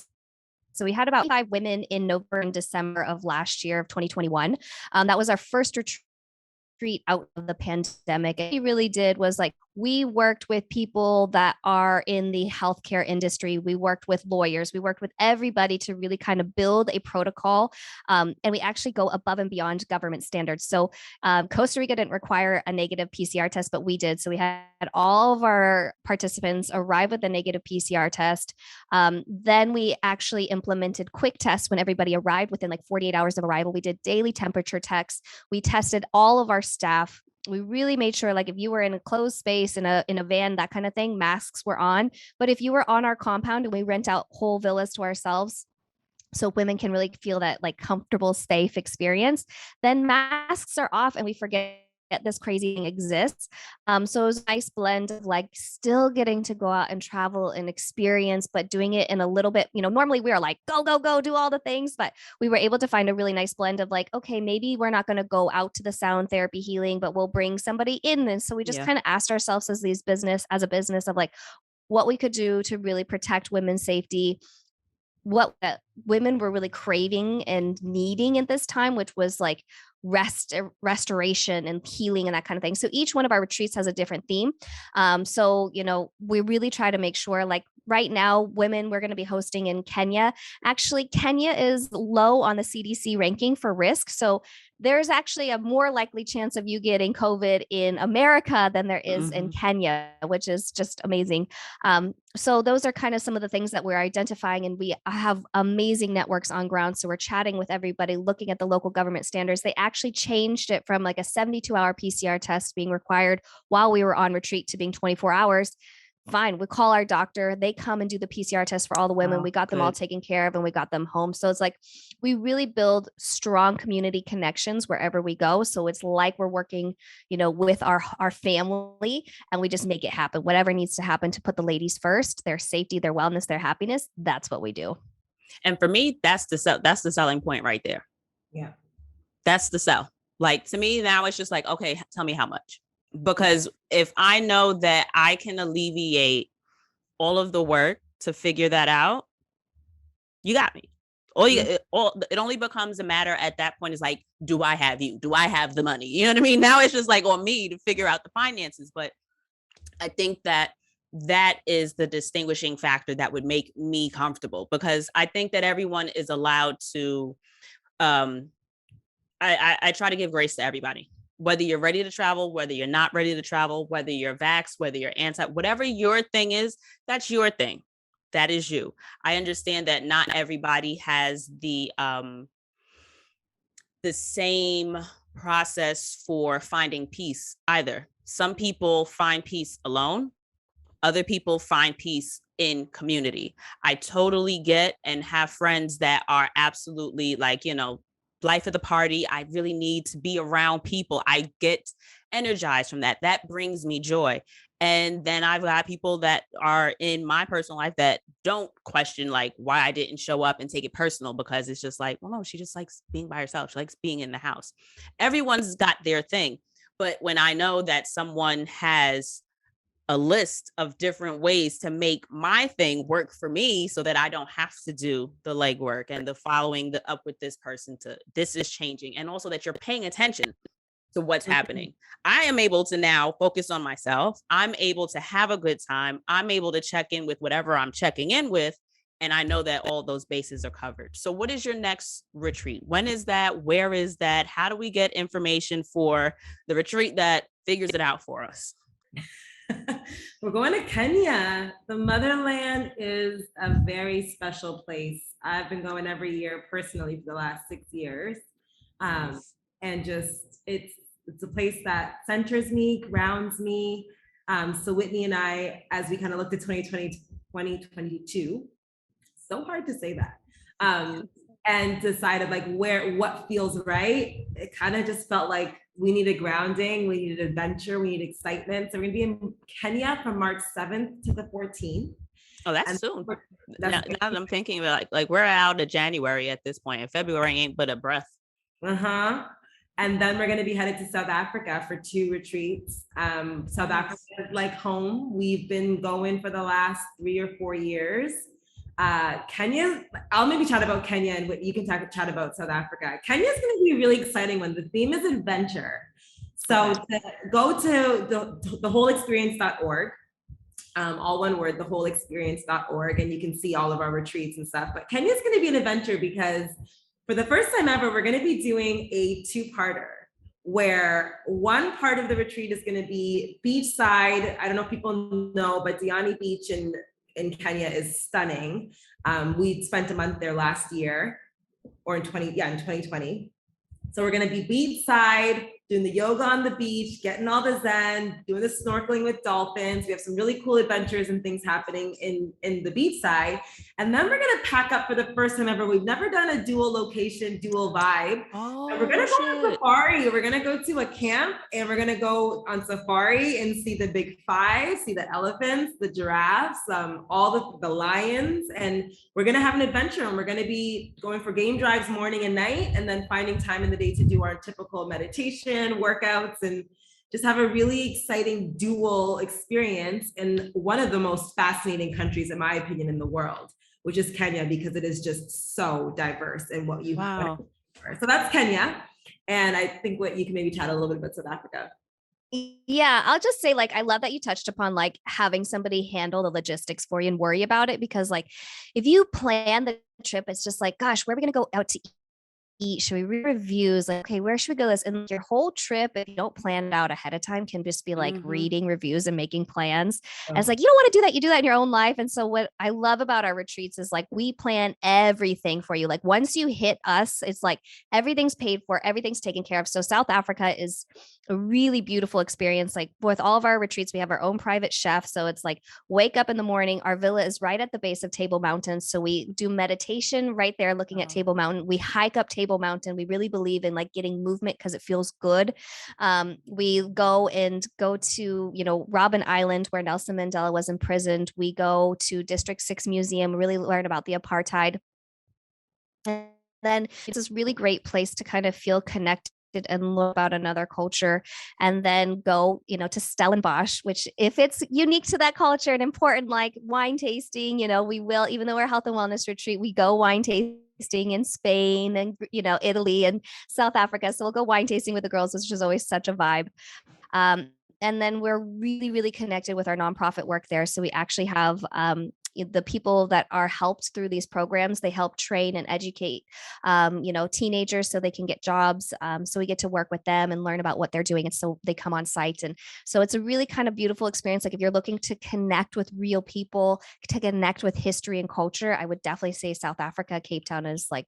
So we had about 5 women in November and December of last year of 2021. That was our first retreat out of the pandemic. What we really did was like, we worked with people that are in the healthcare industry. We worked with lawyers. We worked with everybody to really kind of build a protocol. And we actually go above and beyond government standards. So Costa Rica didn't require a negative PCR test, but we did. So we had all of our participants arrive with a negative PCR test. Then we actually implemented quick tests when everybody arrived within like 48 hours of arrival. We did daily temperature checks. We tested all of our staff. We really made sure, like if you were in a closed space in a van, that kind of thing, masks were on. But if you were on our compound and we rent out whole villas to ourselves, so women can really feel that like comfortable, safe experience, then masks are off and we forget this crazy thing exists. So it was a nice blend of like still getting to go out and travel and experience, but doing it in a little bit, normally we are like, go, go, go, do all the things, but we were able to find a really nice blend of like, okay, maybe we're not going to go out to the sound therapy healing, but we'll bring somebody in. And so we just kind of asked ourselves as a business of like what we could do to really protect women's safety, what women were really craving and needing at this time, which was like restoration and healing and that kind of thing. So each one of our retreats has a different theme. So, we really try to make sure like right now, women, we're going to be hosting in Kenya. Actually, Kenya is low on the CDC ranking for risk. So there's actually a more likely chance of you getting COVID in America than there is in Kenya, which is just amazing. So those are kind of some of the things that we're identifying, and we have amazing networks on ground. So we're chatting with everybody, looking at the local government standards. They actually changed it from like a 72-hour PCR test being required while we were on retreat to being 24 hours. Fine. We call our doctor. They come and do the PCR test for all the women. We got them all taken care of and we got them home. So it's like we really build strong community connections wherever we go. So it's like we're working, with our family, and we just make it happen. Whatever needs to happen to put the ladies first, their safety, their wellness, their happiness. That's what we do. And for me, that's the selling point right there. Yeah. That's the sell. Like to me now it's just like, okay, tell me how much. Because if I know that I can alleviate all of the work to figure that out, you got me. It only becomes a matter at that point is like, do I have you? Do I have the money? You know what I mean? Now it's just like on me to figure out the finances. But I think that is the distinguishing factor that would make me comfortable, because I think that everyone is allowed to, I try to give grace to everybody, whether you're ready to travel, whether you're not ready to travel, whether you're vaxxed, whether you're anti, whatever your thing is, that's your thing. That is you. I understand that not everybody has the same process for finding peace either. Some people find peace alone. Other people find peace in community. I totally get and have friends that are absolutely like, life of the party. I really need to be around people. I get energized from that. That brings me joy. And then I've got people that are in my personal life that don't question like why I didn't show up and take it personal, because it's just like, well, no, she just likes being by herself. She likes being in the house. Everyone's got their thing. But when I know that someone has a list of different ways to make my thing work for me so that I don't have to do the legwork and the following the up with this person to this is changing. And also that you're paying attention to what's happening. I am able to now focus on myself. I'm able to have a good time. I'm able to check in with whatever I'm checking in with. And I know that all those bases are covered. So what is your next retreat? When is that? Where is that? How do we get information for the retreat that figures it out for us? We're going to Kenya. The motherland is a very special place. I've been going every year personally for the last 6 years. And just, it's a place that centers me, grounds me. So Whitney and I, as we kind of looked at 2022, so hard to say that, and decided like what feels right. It kind of just felt like we needed grounding, we needed adventure, we need excitement. So we're gonna be in Kenya from March 7th to the 14th. Oh, that's soon. Now that I'm thinking about like we're out of January at this point, and February ain't but a breath. And then we're going to be headed to South Africa for 2 retreats. South Africa is like home. We've been going for the last 3 or 4 years. Kenya, I'll maybe chat about Kenya and you can chat about South Africa. Kenya is going to be a really exciting one. The theme is adventure. So go to thewholeexperience.org, all one word, thewholeexperience.org, and you can see all of our retreats and stuff. But Kenya is going to be an adventure because for the first time ever, we're going to be doing a 2-parter where one part of the retreat is going to be beachside. I don't know if people know, but Diani Beach in Kenya is stunning. We spent a month there last year, or in 2020. So we're going to be beachside, doing the yoga on the beach, getting all the zen, doing the snorkeling with dolphins. We have some really cool adventures and things happening in the beachside. And then we're going to pack up for the first time ever. We've never done a dual location, dual vibe. And we're going to go on safari. We're going to go to a camp and we're going to go on safari and see the big 5, see the elephants, the giraffes, all the lions. And we're going to have an adventure, and we're going to be going for game drives morning and night, and then finding time in the day to do our typical meditation, workouts, and just have a really exciting dual experience in one of the most fascinating countries, in my opinion, in the world, which is Kenya, because it is just so diverse in what you. Wow. So that's Kenya. And I think what you can maybe chat a little bit about South Africa. Yeah, I'll just say, like, I love that you touched upon like having somebody handle the logistics for you and worry about it, because like if you plan the trip, it's just like, gosh, where are we going to go out to eat? Should we read reviews? Like, okay, where should we go this? And your whole trip, if you don't plan it out ahead of time, can just be like reading reviews and making plans. And it's like, you don't want to do that. You do that in your own life. And so what I love about our retreats is like, we plan everything for you. Like once you hit us, it's like everything's paid for, everything's taken care of. So South Africa is a really beautiful experience. Like with all of our retreats, we have our own private chef. So it's like wake up in the morning. Our villa is right at the base of Table Mountain. So we do meditation right there looking at Table Mountain. We hike up Table Mountain. We really believe in like getting movement because it feels good. We go to, Robben Island where Nelson Mandela was imprisoned. We go to District 6 Museum, really learn about the apartheid. And then it's this really great place to kind of feel connected and learn about another culture, and then go, to Stellenbosch, which if it's unique to that culture and important, like wine tasting, we will, even though we're a health and wellness retreat, we go wine tasting tasting in Spain and, Italy and South Africa. So we'll go wine tasting with the girls, which is always such a vibe. And then we're really, really connected with our nonprofit work there. So we actually have the people that are helped through these programs. They help train and educate, teenagers so they can get jobs. So we get to work with them and learn about what they're doing. And so they come on site. And so it's a really kind of beautiful experience. Like if you're looking to connect with real people, to connect with history and culture, I would definitely say South Africa, Cape Town is like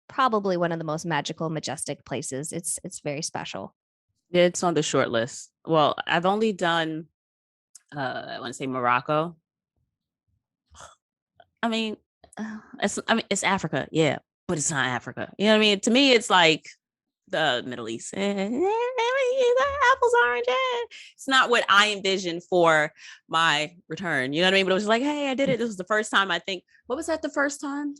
probably one of the most magical, majestic places. It's very special. It's on the short list. Well, I've only done, I want to say Morocco. I mean, it's Africa, yeah, but it's not Africa. You know what I mean? To me, it's like the Middle East. Apples, orange. It's not what I envisioned for my return. You know what I mean? But it was like, hey, I did it. This was the first time. I think. What was that? The first time?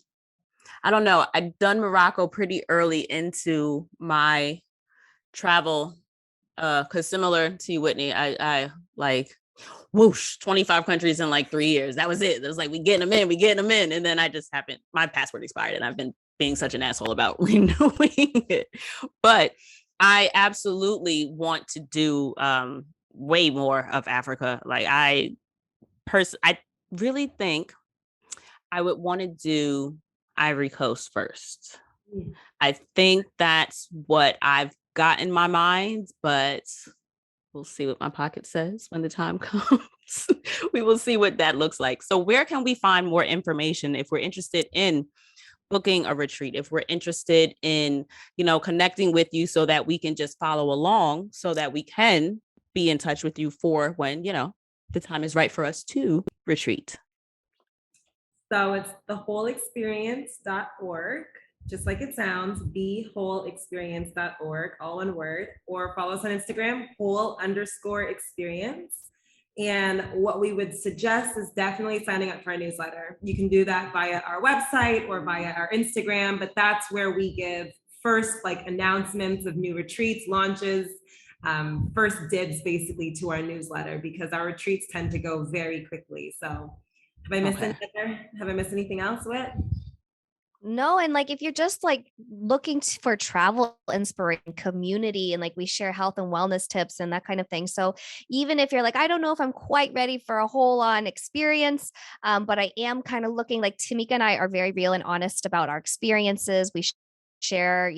I don't know. I'd done Morocco pretty early into my travel. Because similar to you, Whitney, I like whoosh, 25 countries in like 3 years. That was it. It was like, we getting them in. And then my passport expired and I've been being such an asshole about renewing it. But I absolutely want to do way more of Africa. Like I really think I would want to do Ivory Coast first. I think that's what I've got in my mind, but we'll see what my pocket says when the time comes. We will see what that looks like. So where can we find more information if we're interested in booking a retreat, if we're interested in, connecting with you so that we can just follow along, so that we can be in touch with you for when, the time is right for us to retreat? So it's thewholeexperience.org. Just like it sounds, thewholeexperience.org, all one word, or follow us on Instagram, whole_experience. And what we would suggest is definitely signing up for our newsletter. You can do that via our website or via our Instagram, but that's where we give first announcements of new retreats, launches, first dibs basically to our newsletter, because our retreats tend to go very quickly. So have I missed anything? Have I missed anything else, Whit? No, and if you're just looking for travel inspiration, community, and we share health and wellness tips and that kind of thing. So even if you're I don't know if I'm quite ready for a whole on experience, but I am kind of looking, Tameika and I are very real and honest about our experiences. We share,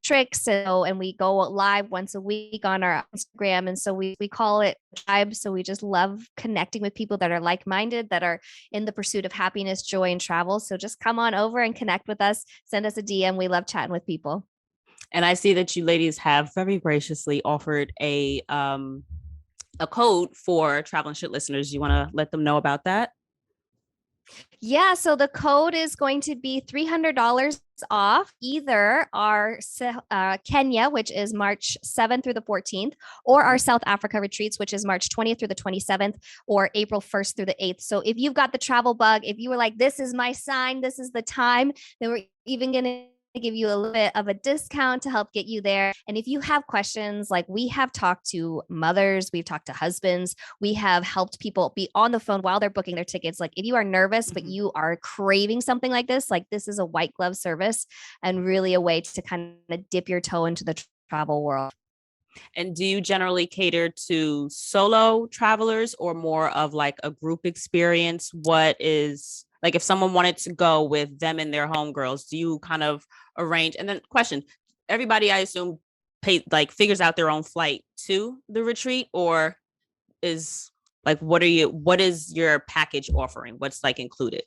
tricks, and we go live once a week on our Instagram, and so we call it tribe. So we just love connecting with people that are like-minded, that are in the pursuit of happiness, joy, and travel. So just come on over and connect with us, send us a DM. We love chatting with people. And I see that you ladies have very graciously offered a code for Travel and Shit listeners. You want to let them know about that? Yeah, so the code is going to be $300 off either our Kenya, which is March 7th through the 14th, or our South Africa retreats, which is March 20th through the 27th, or April 1st through the 8th. So if you've got the travel bug, if you were like, this is my sign, this is the time, then we're even going to give you a little bit of a discount to help get you there. And if you have questions, we have talked to mothers, we've talked to husbands, we have helped people be on the phone while they're booking their tickets. If you are nervous, but you are craving something like this is a white glove service and really a way to kind of dip your toe into the travel world. And do you generally cater to solo travelers or more of a group experience? What is if someone wanted to go with them and their homegirls, do you kind of arrange? And then question, everybody, I assume, figures out their own flight to the retreat, or is what is your package offering? What's included?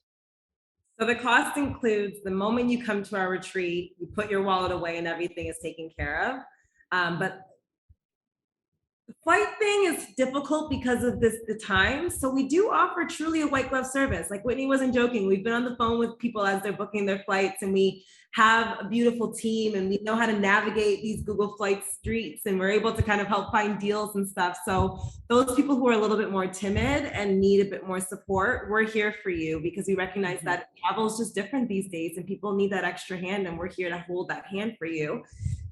So the cost includes the moment you come to our retreat, you put your wallet away and everything is taken care of. But the flight thing is difficult because of the time. So we do offer truly a white glove service. Whitney wasn't joking. We've been on the phone with people as they're booking their flights, and we have a beautiful team, and we know how to navigate these Google Flight streets, and we're able to kind of help find deals and stuff. So those people who are a little bit more timid and need a bit more support, we're here for you, because we recognize that travel is just different these days and people need that extra hand, and we're here to hold that hand for you.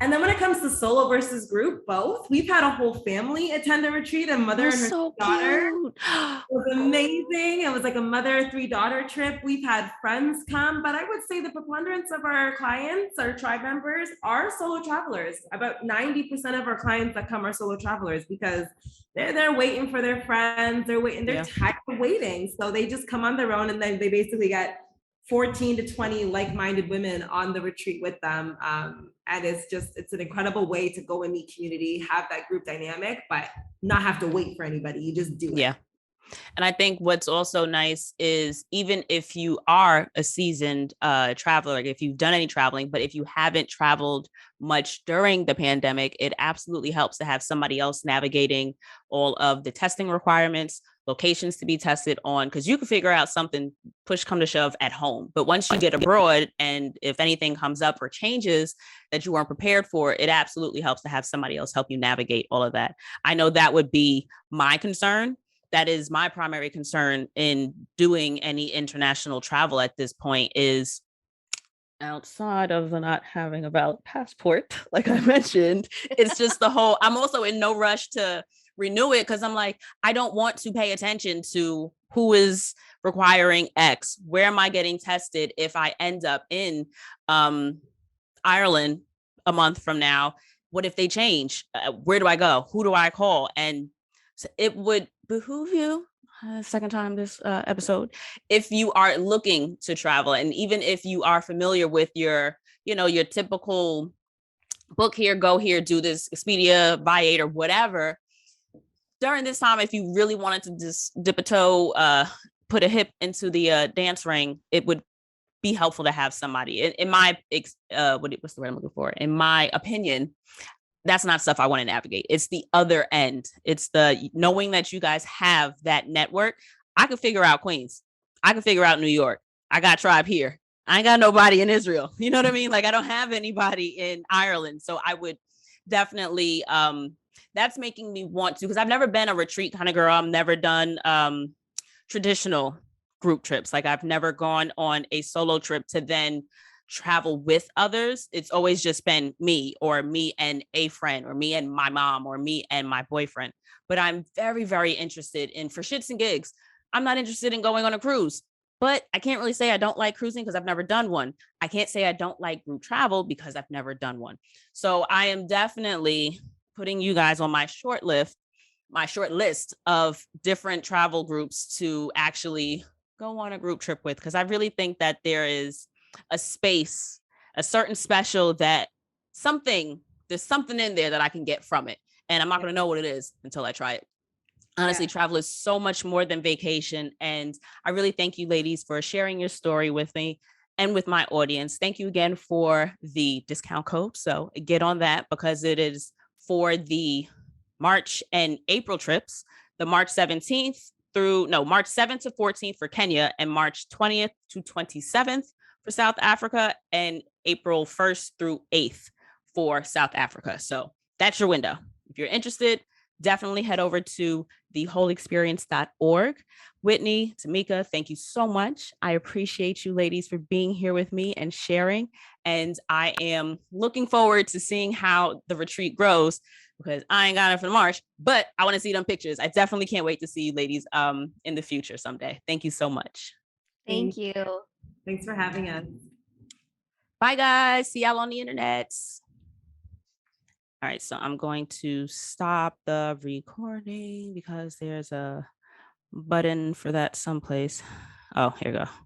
And then when it comes to solo versus group, both. We've had a whole family attend the retreat, a mother and her daughter. It was amazing. It was like a mother, 3-daughter trip. We've had friends come, but I would say the preponderance of our clients, our tribe members, are solo travelers. About 90% of our clients that come are solo travelers because they're there waiting for their friends. They're tired of waiting. So they just come on their own, and then they basically get 14 to 20 like-minded women on the retreat with them. And it's an incredible way to go and meet community, have that group dynamic, but not have to wait for anybody. You just do it. Yeah. And I think what's also nice is even if you are a seasoned traveler, like if you've done any traveling, but if you haven't traveled much during the pandemic, it absolutely helps to have somebody else navigating all of the testing requirements, locations to be tested on, because you can figure out something, push come to shove, at home. But once you get abroad, and if anything comes up or changes that you weren't prepared for, it absolutely helps to have somebody else help you navigate all of that. I know that would be my concern. That is my primary concern in doing any international travel at this point, is outside of the not having a valid passport, like I mentioned, it's just the whole, I'm also in no rush to renew it because I'm like, I don't want to pay attention to who is requiring X. Where am I getting tested if I end up in Ireland a month from now? What if they change? Where do I go? Who do I call? And so it would behoove you, second time this episode, if you are looking to travel, and even if you are familiar with your typical book here, go here, do this, Expedia, buy 8 or whatever, during this time, if you really wanted to just dip a toe, put a hip into the dance ring, it would be helpful to have somebody. In my what's the word I'm looking for? In my opinion, that's not stuff I want to navigate. It's the other end. It's the knowing that you guys have that network. I could figure out Queens. I could figure out New York. I got tribe here. I ain't got nobody in Israel. You know what I mean? Like I don't have anybody in Ireland. So I would definitely, that's making me want to, because I've never been a retreat kind of girl. I've never done traditional group trips. Like I've never gone on a solo trip to then travel with others. It's always just been me, or me and a friend, or me and my mom, or me and my boyfriend. But I'm very, very interested in, for shits and gigs, I'm not interested in going on a cruise. But I can't really say I don't like cruising because I've never done one. I can't say I don't like group travel because I've never done one. So I am definitely putting you guys on my short list of different travel groups to actually go on a group trip with, because I really think that there is a space, a certain special, that there's something in there that I can get from it. And I'm not going to know what it is until I try it. Honestly, travel is so much more than vacation. And I really thank you ladies for sharing your story with me and with my audience. Thank you again for the discount code. So get on that, because it is for the March and April trips, the March 7th to 14th for Kenya, and March 20th to 27th for South Africa, and April 1st through 8th for South Africa. So that's your window. If you're interested, definitely head over to thewholeexperience.org. Whitney, Tameika, thank you so much. I appreciate you ladies for being here with me and sharing. And I am looking forward to seeing how the retreat grows, because I ain't got it for March, but I want to see them pictures. I definitely can't wait to see you ladies in the future someday. Thank you so much. Thank you. Thanks for having us. Bye guys. See y'all on the internet. All right, so I'm going to stop the recording because there's a button for that someplace. Oh, here we go.